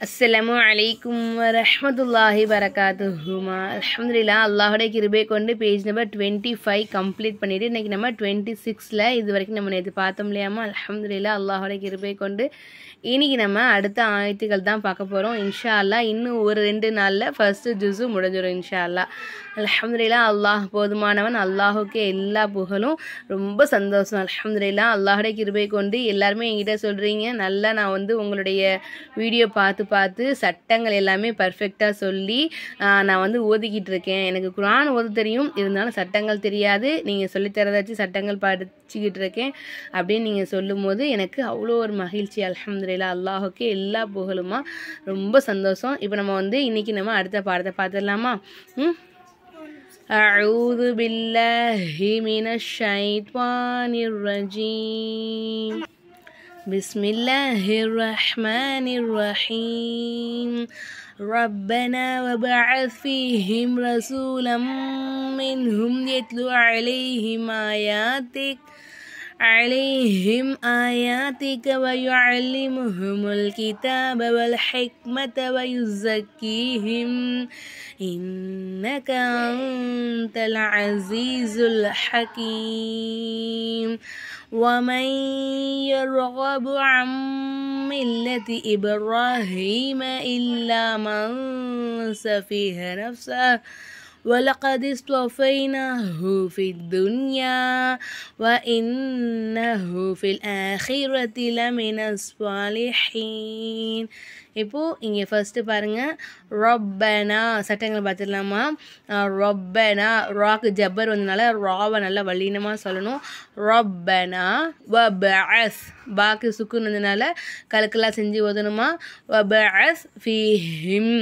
Assalamualaikum warahmatullahi wabarakatuh. Alhamdulillah அல்லாஹ்வுடைய கிருபை கொண்டு பேஜ் நம்பர் 25 கம்ப்ளீட் பண்ணிட்டு இன்னைக்கு நம்ம 26ல இது வரைக்கும் நம்ம நேத்து பார்த்தோம் இல்லையாமா. அல்ஹம்துலில்லாஹ் அல்லாஹ்வுடைய கிருபை கொண்டு இன்னைக்கு நம்ம அடுத்த ஆயத்துக்கள் தான் பார்க்க போறோம் இன்ஷா அல்லாஹ். இன்னும் ஒரு 2 நாள்ல ஃபர்ஸ்ட் ஜுஸு முடிஞ்சிரும் இன்ஷா அல்லாஹ். அல்ஹம்துலில்லாஹ் அல்லாஹ் போதுமானவன், அல்லாஹ்வுக்கே எல்லா புகழும். ரொம்ப சந்தோஷம் அல்ஹம்துலில்லாஹ். அல்லாஹ்வுடைய கிருபை கொண்டு எல்லாரும் என்கிட்ட சொல்றீங்க நல்லா நான் உங்களுடைய வீடியோ பார்த்து சட்டங்கள் எல்லாமே பர்ஃபெக்டாக சொல்லி நான் ஓதிக்கிட்டு இருக்கேன். எனக்கு குர்ஆன் ஓத தெரியும், இருந்தாலும் சட்டங்கள் தெரியாது. நீங்கள் சொல்லித்தரதாச்சு சட்டங்கள் படிச்சுக்கிட்டு இருக்கேன் அப்படின்னு நீங்கள் சொல்லும் போது எனக்கு அவ்வளோ ஒரு மகிழ்ச்சி. அல்ஹம்துலில்லாஹ் அல்லாஹுக்கு எல்லா புகழுமா, ரொம்ப சந்தோஷம். இப்போ நம்ம இன்னைக்கு நம்ம அடுத்த பாடத்தை பார்த்துடலாமா? أعوذ بالله من الشيطان الرجيم بسم الله الرحمن الرحيم ربنا وبعث فيهم رسولا منهم يتلو عليهم آياتك ويعلمهم الكتاب والحكمة ويزكيهم إنك أنت العزيز الحكيم ومن يرغب عن ملة إبراهيم إلا من سفيه نفسه ولقد اصطفيناه في الدنيا وإنه في الآخرة لمن الصالحين. இப்போது இங்கே ஃபஸ்ட்டு பாருங்கள், ரொப்பனா சட்டங்கள் பார்த்துடலாமா? ரொப்பனா ராக்கு ஜப்பர் வந்ததுனால ராவை நல்லா வல்லினமாக சொல்லணும். ரொப்பனா வபஅஸ் பாக்கு சுக்குன்னு வந்ததுனால கலக்கெல்லாம் செஞ்சு ஓதணுமா? வபஅஸ் ஃபீஹிம்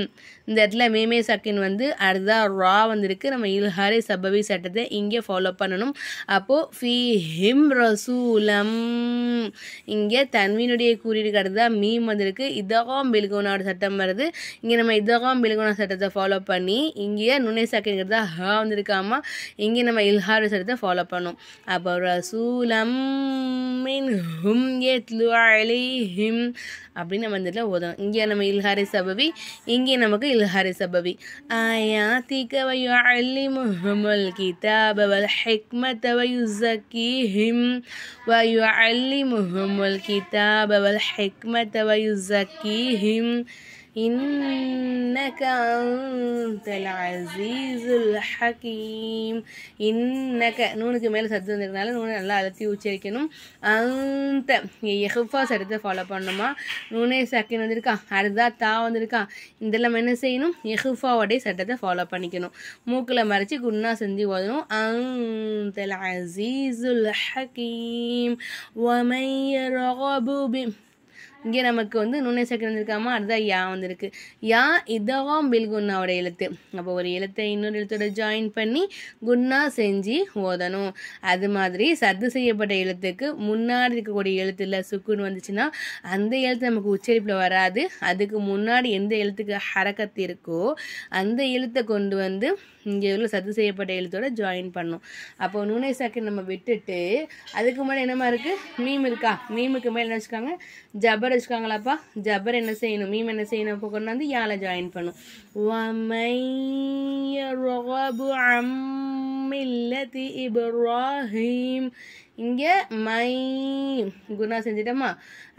இந்த இடத்துல மேமே சக்கின் அடுத்தா ரா வந்திருக்கு. நம்ம இல்ஹாரி சபவி சட்டத்தை இங்கே ஃபாலோ பண்ணணும். அப்போது ஃபீஹிம் ரசூலம் இங்கே தன்வீனுடைய கூறியிருக்கு. அடுத்தா மீம் வந்திருக்கு. இதகாம் பில்குனாவோட சட்டம் வருது. இங்கே நம்ம இதகாம் பில்குனா சட்டத்தை ஃபாலோ பண்ணி இங்கே நுனை சக்கின்கிறதா ஹா வந்திருக்காமா, இங்கே நம்ம இல்ஹாரி சட்டத்தை ஃபாலோ பண்ணணும். அப்போ ரசூலம் மின்ஹும் யத்லு அலைஹிம் அப்படின்னு நம்ம இந்த இடத்துல ஓதணும். இங்கே நம்ம இல்ஹாரி சபவி, இங்கே நமக்கு இல்ஹாரி சபவி. ஆயாத்திக வயுஅல்லிமுஹுமுல் கிதாப வல் ஹிக்மத வயுஸக்கீஹிம் வயுஅல்லிமுஹுமுல் கிதாப வல் ஹிக்மத வயுஸக்கீஹிம் இன்னக அன்தல் அஸீஸுல் ஹகீம். இன்னக நூனுக்கு மேலே சத்து வந்திருக்கனால நூனை நல்லா அழுத்தி உச்சரிக்கணும். அந்த எஹ்ஃபா சட்டத்தை ஃபாலோ பண்ணணுமா? நூனே சக்கின் வந்திருக்கா, அடுத்தா தா வந்திருக்கா. இதெல்லாம் என்ன செய்யணும்? எஹ்ஃபாவோடைய சட்டத்தை ஃபாலோ பண்ணிக்கணும். மூக்கில் மறைச்சி குன்னா செஞ்சு ஓதணும். அன்தல் அஸீஸுல் ஹகீம் வமன் யர்கபு இங்கே நமக்கு நுண்ணை சக்கரம் வந்திருக்காமா, அதுதான் யா வந்திருக்கு. யா இதகாம் பில் குன்னாவோட எழுத்து. அப்போ ஒரு எழுத்தை இன்னொரு எழுத்தோட ஜாயின் பண்ணி குன்னா செஞ்சு ஓதணும். அது மாதிரி சத்து செய்யப்பட்ட எழுத்துக்கு முன்னாடி இருக்கக்கூடிய எழுத்துல சுக்குன்னு வந்துச்சுன்னா அந்த எழுத்து நமக்கு உச்சரிப்பில் வராது. அதுக்கு முன்னாடி எந்த எழுத்துக்கு ஹரக்கத்து இருக்கோ அந்த எழுத்தை கொண்டு இங்கே உள்ள சத்து செய்யப்பட்ட எழுத்தோட ஜாயின் பண்ணும். அப்போ நுண்ணை சக்கரம் நம்ம விட்டுட்டு அதுக்கு முன்னாடி என்னமா இருக்குது? மீம் இருக்கா, மீமுக்கு மேலே என்ன வச்சுக்காங்க? ஜபர் வச்சுக்காங்களாப்பா. ஜபர் என்ன செய்யணும்? மீம் என்ன செய்யணும்? அப்போ கொண்டு யால ஜாயின் பண்ணும். وَمَن يَرْغَبُ عَن مِّلَّةِ إِبْرَاهِيمَ இங்கே மை குணா செஞ்சிட்டோமா.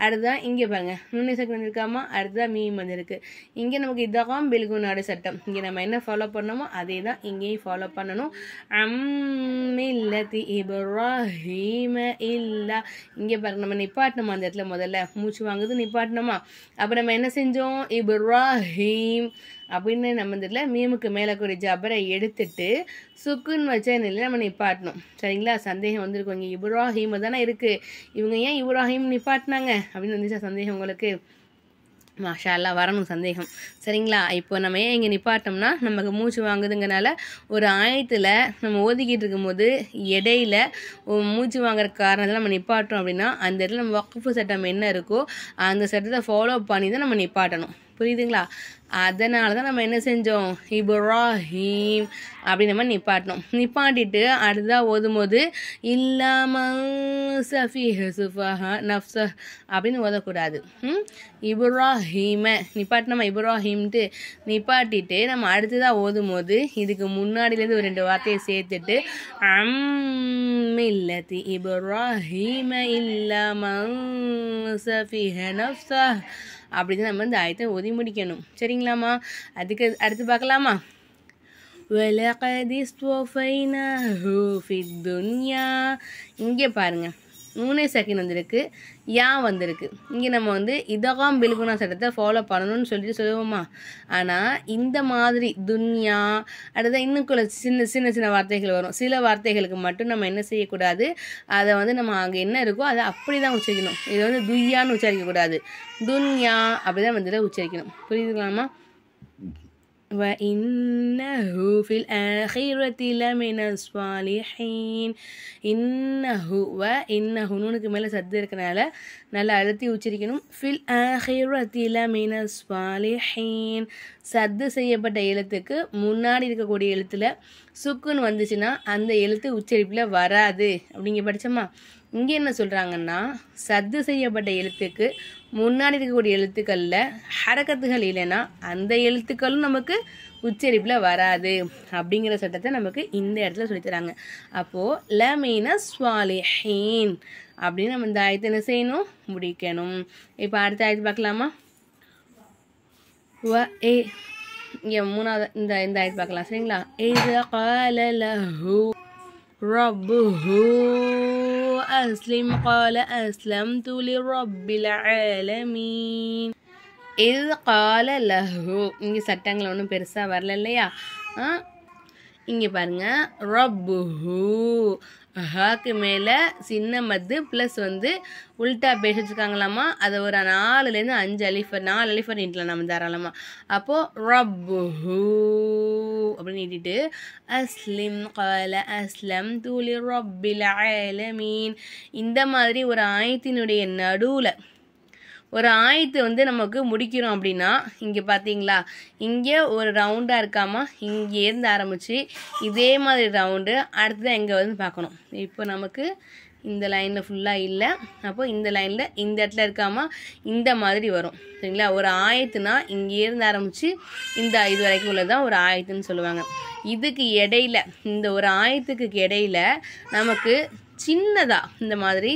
அடுத்ததான் இங்கே பாருங்கள் நுண்ணை சக்கரம் வந்திருக்காமா, அடுத்ததான் மீம் வந்திருக்கு. இங்கே நமக்கு இதகாம் பில்குனாவோட சட்டம். இங்கே நம்ம என்ன ஃபாலோ பண்ணோமோ அதே தான் இங்கேயும் ஃபாலோ பண்ணணும். அம்மில்லதி இப்ராஹீம இல்லா இங்கே பாருங்க நம்ம நிப்பாட்டணுமா அந்த இடத்துல. முதல்ல மூச்சு வாங்குது நிப்பாட்டணுமா. அப்போ நம்ம என்ன செஞ்சோம்? இப்ராஹீம் அப்படின்னு நம்ம இந்த இதில் மீமுக்கு மேலே கூடிய ஜபரை எடுத்துட்டு சுக்குன்னு வச்ச நிலையில் நம்ம நிப்பாட்டணும். சரிங்களா? சந்தேகம் வந்திருக்கும், இங்கே இப்ராஹீம் தானே இருக்குது, இவங்க ஏன் இப்ராஹீம் நிப்பாட்டினாங்க அப்படின்னு வந்துச்சா சந்தேகம் உங்களுக்கு? மாஷா அல்லாஹ் வரணும் சந்தேகம். சரிங்களா? இப்போ நம்ம ஏன் இங்கே நிப்பாட்டோம்னா நமக்கு மூச்சு வாங்குதுங்கனால ஒரு ஆயத்தில் நம்ம ஓதிக்கிட்டு இருக்கும்போது இடையில மூச்சு வாங்குற காரணத்தில் நம்ம நிப்பாட்டோம் அப்படின்னா அந்த இடத்துல நம்ம வக்ஃபு சட்டம் என்ன இருக்கோ அந்த சட்டத்தை ஃபாலோ பண்ணி தான் நம்ம நிப்பாட்டணும். புரியுதுங்களா? அதனால தான் நம்ம என்ன செஞ்சோம், இப்ராஹீம் அப்படி நம்ம நிப்பாட்டிட்டு அடுத்ததாக ஓதும்போது இல்லாமல் சஃபீஹ சுஃபஹா நஃப்ஸ அப்படின்னு ஓதக்கூடாது. இப்ராஹீமை நிப்பாட்டினோமா, இப்ராஹீம்ட்டு நிப்பாட்டிட்டு நம்ம அடுத்ததாக ஓதும்போது இதுக்கு முன்னாடியிலேருந்து ஒரு 2 வார்த்தையை சேர்த்துட்டு அம்மில்லதி இப்ராஹீம இல்லாமல் சஃபீஹ நஃப்ஸ அப்படின்னு நம்ம இந்த ஆயத்தை ஓதி முடிக்கணும். சரிங்களாம்மா? அதுக்கு அடுத்து பார்க்கலாமா? வலகத் இஸ்தஃபைனாஹு ஃபித் துன்யா. இங்கே பாருங்கள், நூனே சக்கின் வந்திருக்கு, யா வந்திருக்கு. இங்கே நம்ம வந்து இதகாம் பில்குனா சட்டத்தை ஃபாலோ பண்ணணும்னு சொல்லிட்டு சொல்லுவோமா? ஆனால் இந்த மாதிரி துன்யா அடுத்த இன்னும் சின்ன வார்த்தைகள் வரும். சில வார்த்தைகளுக்கு மட்டும் நம்ம என்ன செய்யக்கூடாது, அதை வந்து நம்ம அங்கே என்ன இருக்கோ அதை அப்படி தான் உச்சரிக்கணும். இதை வந்து துய்யான்னு உச்சரிக்கக்கூடாது, துன்யா அப்படி தான் வந்து உச்சரிக்கணும். புரியுதுங்களாம்மா? وَإِنَّهُ فِي الْآخِرَةِ لَمِنَ الصَّالِحِينَ. இன்னஹு நூனுக்கு மேலே சத்து இருக்கனால நல்லா அழுத்தி உச்சரிக்கணும். ஃபில் ஆஹிரத்தி லமின ஸ்வாலிஹீன். சத்து செய்யப்பட்ட எழுத்துக்கு முன்னாடி இருக்கக்கூடிய எழுத்தில் சுக்குன்னு வந்துச்சுன்னா அந்த எழுத்து உச்சரிப்பில் வராது அப்படிங்க படித்தோமா? இங்கே என்ன சொல்கிறாங்கன்னா, சத்து செய்யப்பட்ட எழுத்துக்கு முன்னாடி இருக்கக்கூடிய எழுத்துக்களில் ஹரக்கத்துகள் இல்லைன்னா அந்த எழுத்துக்களும் நமக்கு உச்சரிப்பில் வராது அப்படிங்கிற சட்டத்தை நமக்கு இந்த இடத்துல சொல்லித்தராங்க. அப்போது லமீன ஸ்வாலிஹீன் அப்படின்னு நம்ம இந்த ஆயத்தை என்ன செய்யணும், முடிக்கணும். இப்போ அடுத்த ஆயத்து பார்க்கலாமா? இங்கே மூணாவது இந்த ஆயத்து பார்க்கலாம். சரிங்களா? இத கால லஹு ரப்புஹு அஸ்லிம் கால அஸ்லம்து லிரப்பில் ஆலமீன். இது கால லஹு. இங்கே சட்டங்கள் ஒன்றும் பெருசாக வரல இல்லையா? இங்கே பாருங்கள், ரப்புஹு ஹாக்கு மேலே சின்ன மத்து ப்ளஸ் வந்து உல்ட்டா பேசி வச்சுருக்காங்களாமா. அதை ஒரு 4லேருந்து 5 அலிஃபர் 4 அலிஃபர் நீட்டலாம் நம்ம தாராளமா. அப்போது ரப்புஹு அப்படின்னு நீட்டிட்டு அஸ்லிம் கால அஸ்லம் தூலி ரப்பில் ஆலமீன். இந்த மாதிரி ஒரு ஆயத்தினுடைய நடுவில் ஒரு ஆயத்து வந்து நமக்கு முடிக்கிறோம் அப்படின்னா இங்கே பார்த்தீங்களா, இங்கே ஒரு ரவுண்டாக இருக்காமா, இங்கேருந்து ஆரம்பித்து இதே மாதிரி ரவுண்டு அடுத்ததான் எங்கே வந்து பார்க்கணும். இப்போ நமக்கு இந்த லைனில் ஃபுல்லாக இல்லை, அப்போது இந்த லைனில் இந்த இடத்துல இருக்காமா இந்த மாதிரி வரும். சரிங்களா? ஒரு ஆயத்துனா இங்கேருந்து ஆரம்பித்து இந்த இது வரைக்கும் உள்ளதான் ஒரு ஆயத்துன்னு சொல்லுவாங்க. இதுக்கு இடையில இந்த ஒரு ஆயத்துக்கு இடையில நமக்கு சின்னதாக இந்த மாதிரி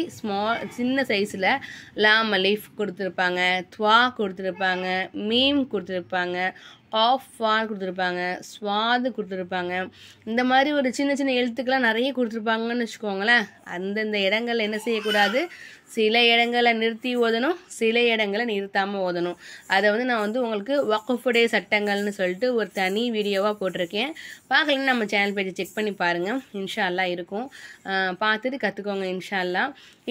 சின்ன சைஸில் லாம் அலிஃப் கொடுத்துருப்பாங்க, துவா கொடுத்துருப்பாங்க, மீம் கொடுத்துருப்பாங்க, ஆஃபான் கொடுத்துருப்பாங்க, ஸ்வாது கொடுத்துருப்பாங்க. இந்த மாதிரி ஒரு சின்ன எழுத்துக்கெல்லாம் நிறைய கொடுத்துருப்பாங்கன்னு வச்சுக்கோங்களேன். அந்தந்த இடங்களில் என்ன செய்யக்கூடாது, சில இடங்களை நிறுத்தி ஓதணும், சில இடங்களை நிறுத்தாமல் ஓதணும். அதை வந்து நான் வந்து உங்களுக்கு வக்ஃபுடைய சட்டங்கள்னு சொல்லிட்டு ஒரு தனி வீடியோவாக போட்டிருக்கேன். பார்க்கலன்னு நம்ம சேனல் பேஜை செக் பண்ணி பாருங்கள், இன்ஷா அல்லா இருக்கும். பார்த்துட்டு கற்றுக்கோங்க இன்ஷா அல்லா.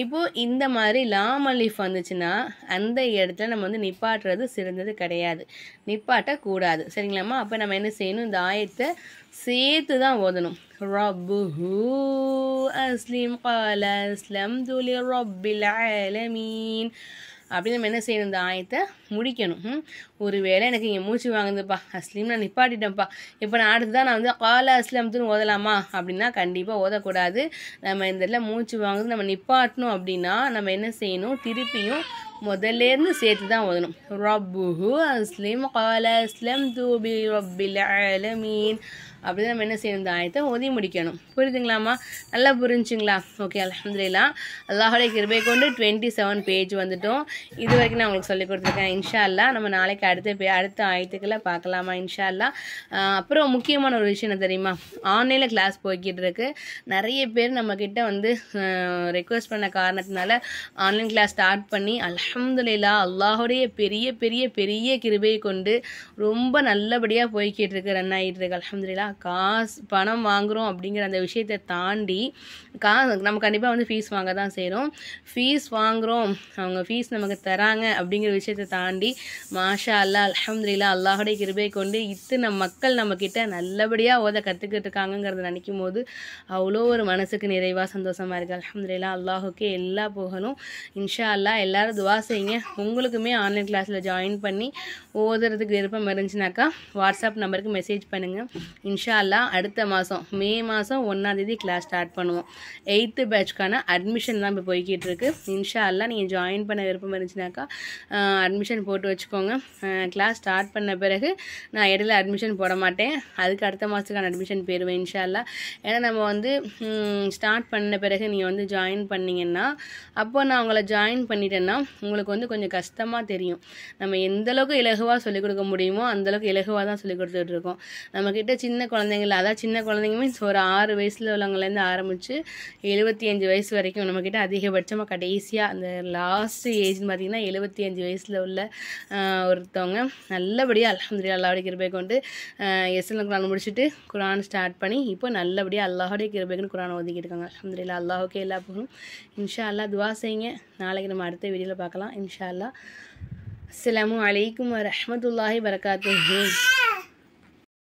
இப்போது இந்த மாதிரி லாம் அலிஃப் வந்துச்சுன்னா அந்த இடத்துல நம்ம வந்து நிப்பாட்டுறது சிறந்தது கிடையாது, நிப்பாட்டக்கூடாது. சரிங்களாம்மா? அப்போ நம்ம என்ன செய்யணும், இந்த ஆயத்தை சேர்த்து தான் ஓதணும். ரப்புஹு அஸ்லிம் கால அஸ்லம்து லிரப்பில் ஆலமீன் அப்படின்னு நம்ம என்ன செய்யணும், இந்த ஆயத்தை முடிக்கணும். ஒருவேளை எனக்கு இங்கே மூச்சு வாங்குதுப்பா, அஸ்லீம் நான் நிப்பாட்டிட்டேன்ப்பா, இப்போ நான் அடுத்து நான் வந்து கால அஸ்லம்துன்னு ஓதலாமா அப்படின்னா கண்டிப்பாக ஓதக்கூடாது. நம்ம இந்த இடத்துல மூச்சு வாங்குது நம்ம நிப்பாட்டணும் அப்படின்னா நம்ம என்ன செய்யணும், திருப்பியும் முதல்லேருந்து சேர்த்து தான் ஓதணும். ரப்புஹு அஸ்லிம் கால அஸ்லம்து லிரப்பில் ஆலமீன் அப்படி தான் நம்ம என்ன செய்யணும், இந்த ஆயத்தை ஓதி முடிக்கணும். புரியுதுங்களாம்மா? நல்லா புரிஞ்சுங்களா? ஓகே, அல்ஹம்துலில்லாஹ். அல்லாஹுடைய கிருபை கொண்டு 27 பேஜ் வந்துட்டோம். இது வரைக்கும் நான் உங்களுக்கு சொல்லிக் கொடுத்துருக்கேன். இன்ஷா அல்லா நம்ம நாளைக்கு அடுத்த ஆயத்துக்களை பார்க்கலாமா இன்ஷா அல்லா. அப்புறம் முக்கியமான ஒரு விஷயம் என்ன தெரியுமா, ஆன்லைனில் கிளாஸ் போய்கிட்டு இருக்கு. நிறைய பேர் நம்மக்கிட்ட வந்து ரெக்வஸ்ட் பண்ண காரணத்தினால ஆன்லைன் கிளாஸ் ஸ்டார்ட் பண்ணி அல்ஹம்துலில்லாஹ் அல்லாஹுடைய பெரிய பெரிய பெரிய கிருபையை கொண்டு ரொம்ப நல்லபடியாக போய்கிட்டு இருக்கு, ரன் ஆகிட்டு இருக்கு. அல்ஹம்துலில்லாஹ். பணம் வாங்குகிறோம் அப்படிங்கிற அந்த விஷயத்தை தாண்டி நம்ம கண்டிப்பாக வந்து ஃபீஸ் வாங்க தான் செய்கிறோம். ஃபீஸ் வாங்குகிறோம், அவங்க ஃபீஸ் நமக்கு தராங்க அப்படிங்கிற விஷயத்தை தாண்டி தாண்டி மாஷா அல்லாஹ் அல்ஹம்துலில்லாஹ் அல்லாஹுடைய கிருபை கொண்டு இத்தனை மக்கள் நம்மக்கிட்ட நல்லபடியாக ஓத கற்றுக்கிட்டு இருக்காங்கங்கிறத நினைக்கும் போது அவ்வளோ ஒரு மனசுக்கு நிறைவாக சந்தோஷமாக இருக்குது. அல்ஹம்துலில்லாஹ் அல்லாஹுக்கே எல்லா புகழும். இன்ஷா அல்லாஹ் எல்லாரும் துவா செய்யுங்க. உங்களுக்குமே ஆன்லைன் கிளாஸில் ஜாயின் பண்ணி ஓதுறதுக்கு விருப்பம் இருந்துச்சுனாக்கா வாட்ஸ்அப் நம்பருக்கு மெசேஜ் பண்ணுங்கள். இன்ஷா அல்லாஹ் அடுத்த மாதம் மே மாதம் 1ஆம் தேதி கிளாஸ் ஸ்டார்ட் பண்ணுவோம். 8th பேட்ச்க்கான அட்மிஷன் தான் இப்போ போய்கிட்டு இருக்கு. இன்ஷா அல்லாஹ் நீங்கள் ஜாயின் பண்ண விருப்பம் இருந்துச்சுனாக்கா அட்மிஷன் போட்டு வச்சுக்கோங்க. கிளாஸ் ஸ்டார்ட் பண்ண பிறகு நான் இடையில அட்மிஷன் போட மாட்டேன். அதுக்கு அடுத்த மாதத்துக்கான அட்மிஷன் போயிடுவேன் இன்ஷா அல்லாஹ். ஏன்னா நம்ம வந்து ஸ்டார்ட் பண்ண பிறகு நீங்கள் வந்து ஜாயின் பண்ணிங்கன்னா அப்போ நான் உங்களை ஜாயின் பண்ணிட்டேன்னா உங்களுக்கு வந்து கொஞ்சம் கஷ்டமாக தெரியும். நம்ம எந்தளவுக்கு இலகுவாக சொல்லிக் கொடுக்க முடியுமோ அந்தளவுக்கு இலகுவாக தான் சொல்லிக் கொடுத்துட்டு இருக்கோம். நம்மக்கிட்ட சின்ன குழந்தைங்கள, அதாவது சின்ன குழந்தைங்க மீன்ஸ் ஒரு 6 வயசில் உள்ளவங்கலேருந்து ஆரம்பித்து 75 வயசு வரைக்கும் நம்மக்கிட்ட அதிகபட்சமாக கடைசியாக அந்த லாஸ்ட் ஏஜ்னு பார்த்திங்கன்னா 75 வயசில் உள்ள ஒருத்தவங்க நல்லபடியாக அல்ஹம்துலில்லாஹ் அல்லாஹ்வுடைய கிருபை கொண்டு எஸ்எல் குரான் முடிச்சுட்டு குரான் ஸ்டார்ட் பண்ணி இப்போ நல்லபடியாக அல்லாஹ்வுடைய கிருபை கொண்டு குரான் ஓதிக்கிட்டு இருக்காங்க. அல்ஹம்துலில்லாஹ் அல்லாஹுக்கே எல்லா புகழும். இன்ஷா அல்லாஹ் துவா செய்யுங்க. நாளைக்கு நம்ம அடுத்த வீடியோவில் பார்க்கலாம் இன்ஷா அல்லாஹ். அஸ்ஸலாமு அலைக்கும் வரஹ்மத்துல்லாஹி வரகாத்துஹு.